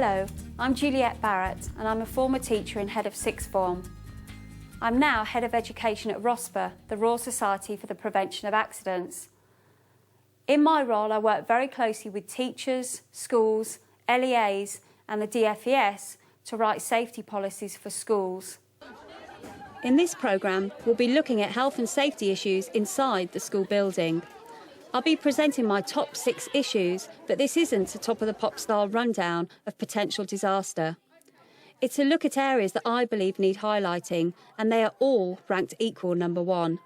Hello, I'm Juliette Barrett and I'm a former teacher and head of sixth form. I'm now Head of Education at ROSPA, the Royal Society for the Prevention of Accidents. In my role, I work very closely with teachers, schools, LEAs and the DFES to write safety policies for schools. In this programme, we'll be looking at health and safety issues inside the school building. I'll be presenting my top 6 issues, but this isn't a top-of-the-pop-style rundown of potential disaster. It's a look at areas that I believe need highlighting, and they are all ranked equal number 1.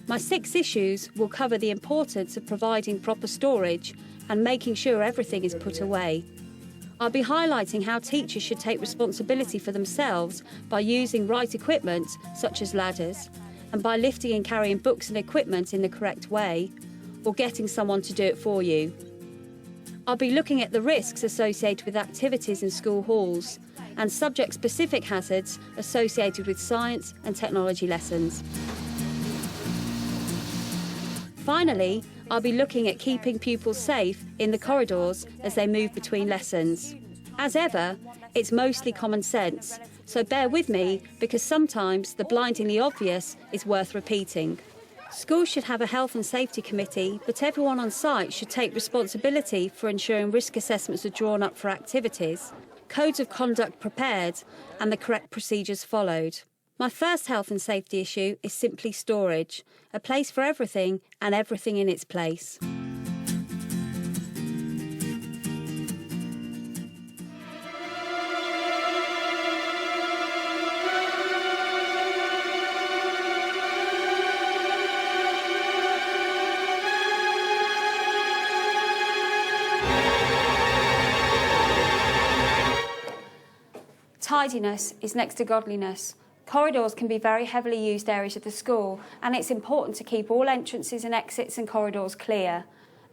My 6 issues will cover the importance of providing proper storage and making sure everything is put away. I'll be highlighting how teachers should take responsibility for themselves by using right equipment, such as ladders, and by lifting and carrying books and equipment in the correct way, or getting someone to do it for you. I'll be looking at the risks associated with activities in school halls and subject-specific hazards associated with science and technology lessons. Finally, I'll be looking at keeping pupils safe in the corridors as they move between lessons. As ever, it's mostly common sense, so bear with me because sometimes the blindingly obvious is worth repeating. Schools should have a health and safety committee, but everyone on site should take responsibility for ensuring risk assessments are drawn up for activities, codes of conduct prepared and the correct procedures followed. My first health and safety issue is simply storage, a place for everything and everything in its place. Tidiness is next to godliness. Corridors can be very heavily used areas of the school, and it's important to keep all entrances and exits and corridors clear.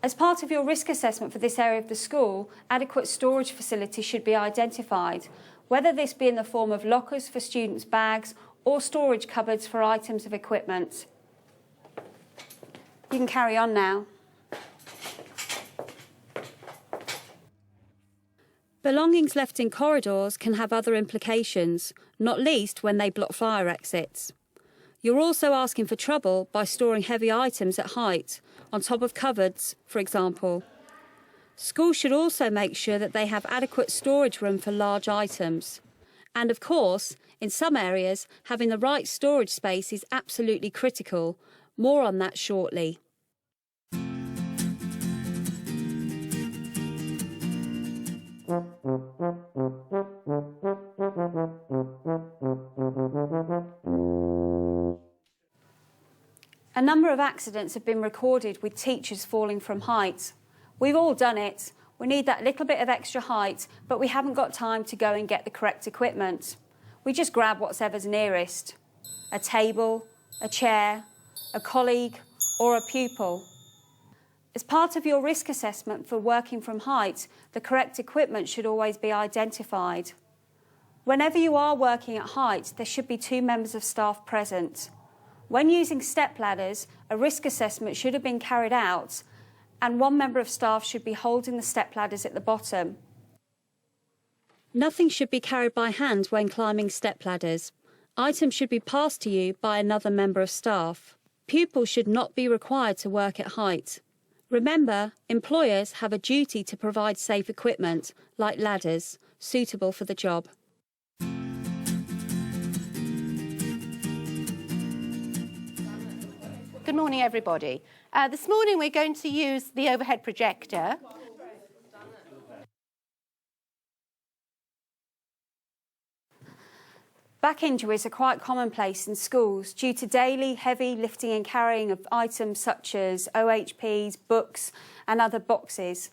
As part of your risk assessment for this area of the school, adequate storage facilities should be identified, whether this be in the form of lockers for students' bags or storage cupboards for items of equipment. You can carry on now. Belongings left in corridors can have other implications, not least when they block fire exits. You're also asking for trouble by storing heavy items at height, on top of cupboards, for example. Schools should also make sure that they have adequate storage room for large items. And of course, in some areas, having the right storage space is absolutely critical. More on that shortly. A number of accidents have been recorded with teachers falling from height. We've all done it. We need that little bit of extra height, but we haven't got time to go and get the correct equipment. We just grab whatever's nearest. A table, a chair, a colleague, or a pupil. As part of your risk assessment for working from height, the correct equipment should always be identified. Whenever you are working at height, there should be 2 members of staff present. When using step ladders, a risk assessment should have been carried out, and 1 member of staff should be holding the step ladders at the bottom. Nothing should be carried by hand when climbing step ladders. Items should be passed to you by another member of staff. Pupils should not be required to work at height. Remember, employers have a duty to provide safe equipment, like ladders, suitable for the job. Good morning, everybody. This morning we're going to use the overhead projector. Back injuries are quite commonplace in schools due to daily heavy lifting and carrying of items such as OHPs, books and other boxes.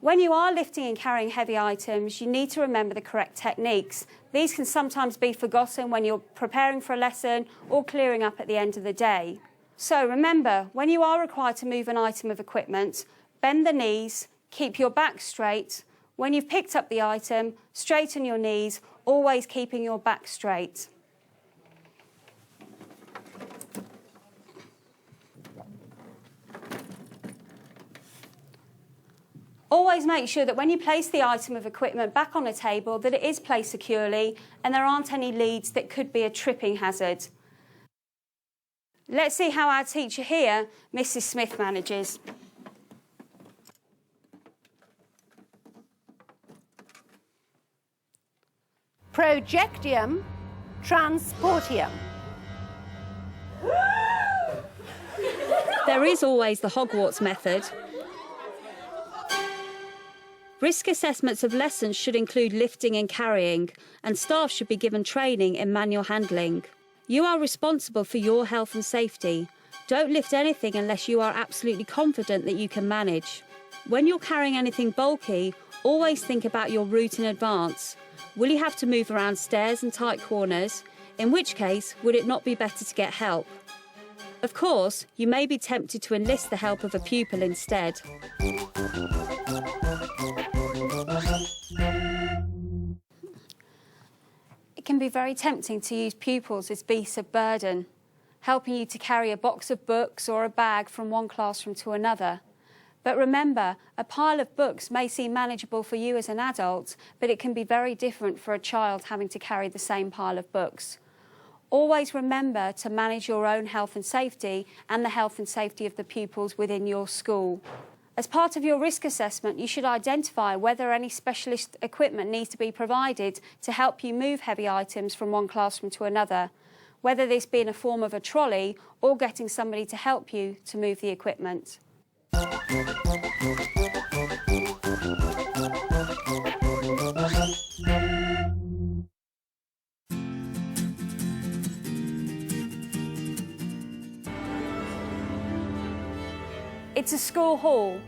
When you are lifting and carrying heavy items, you need to remember the correct techniques. These can sometimes be forgotten when you're preparing for a lesson or clearing up at the end of the day. So remember, when you are required to move an item of equipment, bend the knees, keep your back straight. When you've picked up the item, straighten your knees, always keeping your back straight. Always make sure that when you place the item of equipment back on a table that it is placed securely and there aren't any leads that could be a tripping hazard. Let's see how our teacher here, Mrs. Smith, manages. Projectium transportium. There is always the Hogwarts method. Risk assessments of lessons should include lifting and carrying, and staff should be given training in manual handling. You are responsible for your health and safety. Don't lift anything unless you are absolutely confident that you can manage. When you're carrying anything bulky, always think about your route in advance. Will you have to move around stairs and tight corners? In which case, would it not be better to get help? Of course, you may be tempted to enlist the help of a pupil instead. It can be very tempting to use pupils as beasts of burden, helping you to carry a box of books or a bag from one classroom to another. But remember, a pile of books may seem manageable for you as an adult, but it can be very different for a child having to carry the same pile of books. Always remember to manage your own health and safety and the health and safety of the pupils within your school. As part of your risk assessment, you should identify whether any specialist equipment needs to be provided to help you move heavy items from one classroom to another, whether this be in a form of a trolley or getting somebody to help you to move the equipment. It's a school hall,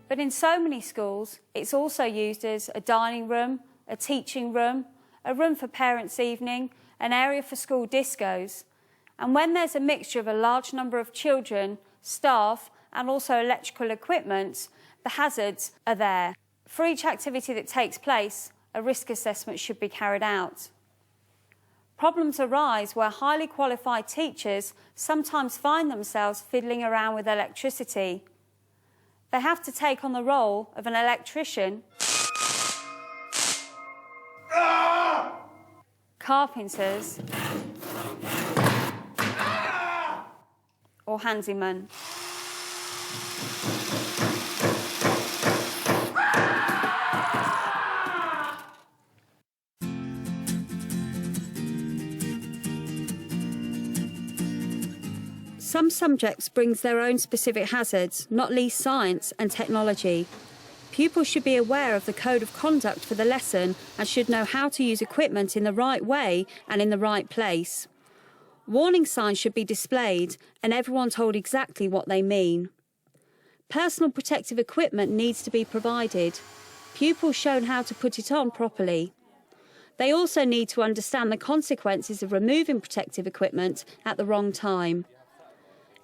but in so many schools, it's also used as a dining room, a teaching room, a room for parents' evening, an area for school discos. And when there's a mixture of a large number of children, staff, and also electrical equipment, the hazards are there. For each activity that takes place, a risk assessment should be carried out. Problems arise where highly qualified teachers sometimes find themselves fiddling around with electricity. They have to take on the role of an electrician, carpenters, or handyman. Some subjects brings their own specific hazards, not least science and technology. Pupils should be aware of the code of conduct for the lesson and should know how to use equipment in the right way and in the right place. Warning signs should be displayed and everyone told exactly what they mean. Personal protective equipment needs to be provided. Pupils shown how to put it on properly. They also need to understand the consequences of removing protective equipment at the wrong time.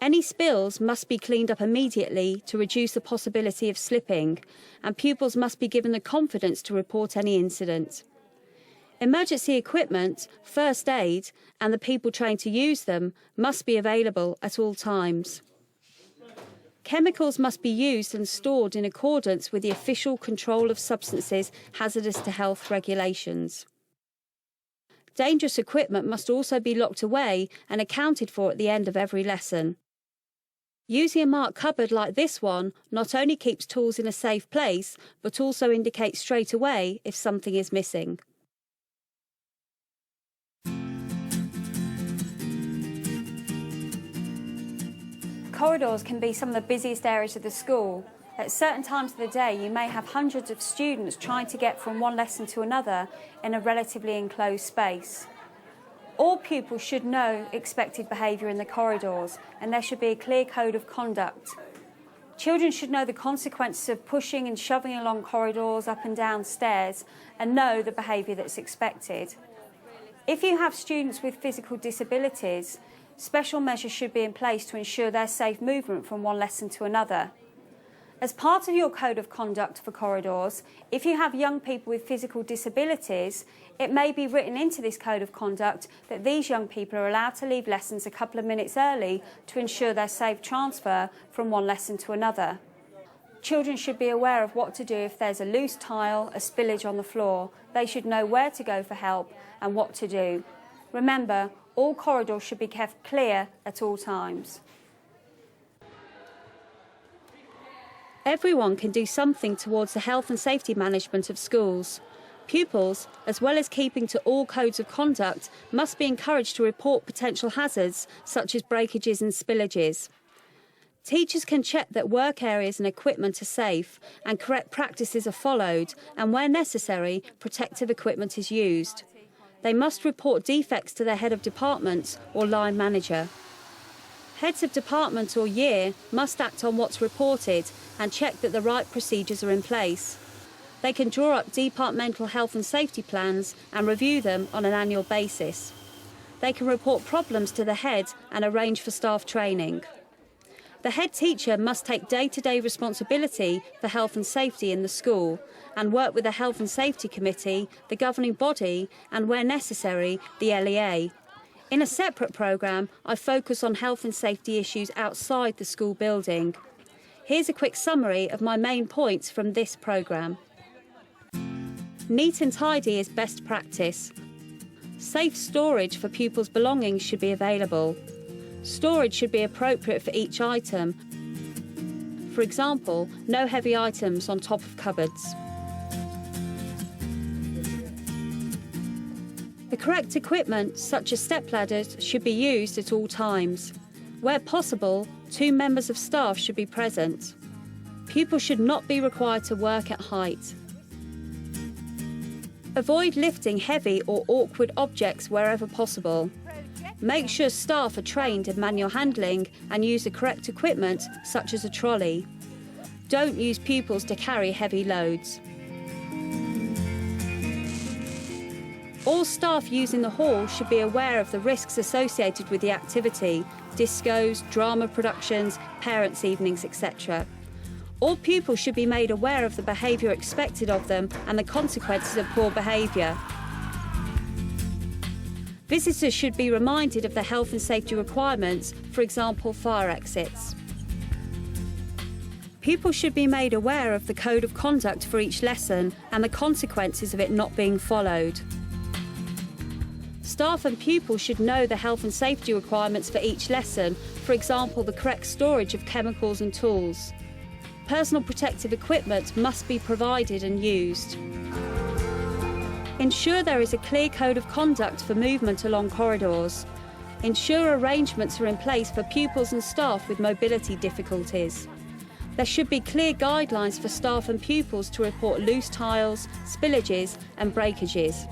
Any spills must be cleaned up immediately to reduce the possibility of slipping, and pupils must be given the confidence to report any incident. Emergency equipment, first aid, and the people trained to use them must be available at all times. Chemicals must be used and stored in accordance with the official control of substances hazardous to health regulations. Dangerous equipment must also be locked away and accounted for at the end of every lesson. Using a marked cupboard like this one not only keeps tools in a safe place, but also indicates straight away if something is missing. Corridors can be some of the busiest areas of the school. At certain times of the day, you may have hundreds of students trying to get from one lesson to another in a relatively enclosed space. All pupils should know expected behaviour in the corridors, and there should be a clear code of conduct. Children should know the consequences of pushing and shoving along corridors, up and down stairs, and know the behaviour that's expected. If you have students with physical disabilities, special measures should be in place to ensure their safe movement from one lesson to another. As part of your code of conduct for corridors, if you have young people with physical disabilities, it may be written into this code of conduct that these young people are allowed to leave lessons a couple of minutes early to ensure their safe transfer from one lesson to another. Children should be aware of what to do if there's a loose tile, a spillage on the floor. They should know where to go for help and what to do. Remember, all corridors should be kept clear at all times. Everyone can do something towards the health and safety management of schools. Pupils, as well as keeping to all codes of conduct, must be encouraged to report potential hazards such as breakages and spillages. Teachers can check that work areas and equipment are safe and correct practices are followed, and where necessary, protective equipment is used. They must report defects to their head of department or line manager. Heads of department or year must act on what's reported and check that the right procedures are in place. They can draw up departmental health and safety plans and review them on an annual basis. They can report problems to the head and arrange for staff training. The head teacher must take day-to-day responsibility for health and safety in the school and work with the Health and Safety Committee, the governing body and, where necessary, the LEA. In a separate programme, I focus on health and safety issues outside the school building. Here's a quick summary of my main points from this programme. Neat and tidy is best practice. Safe storage for pupils' belongings should be available. Storage should be appropriate for each item. For example, no heavy items on top of cupboards. The correct equipment, such as stepladders, should be used at all times. Where possible, 2 members of staff should be present. Pupils should not be required to work at height. Avoid lifting heavy or awkward objects wherever possible. Make sure staff are trained in manual handling and use the correct equipment, such as a trolley. Don't use pupils to carry heavy loads. All staff using the hall should be aware of the risks associated with the activity, discos, drama productions, parents' evenings, etc. All pupils should be made aware of the behaviour expected of them and the consequences of poor behaviour. Visitors should be reminded of the health and safety requirements, for example, fire exits. Pupils should be made aware of the code of conduct for each lesson and the consequences of it not being followed. Staff and pupils should know the health and safety requirements for each lesson, for example, the correct storage of chemicals and tools. Personal protective equipment must be provided and used. Ensure there is a clear code of conduct for movement along corridors. Ensure arrangements are in place for pupils and staff with mobility difficulties. There should be clear guidelines for staff and pupils to report loose tiles, spillages and breakages.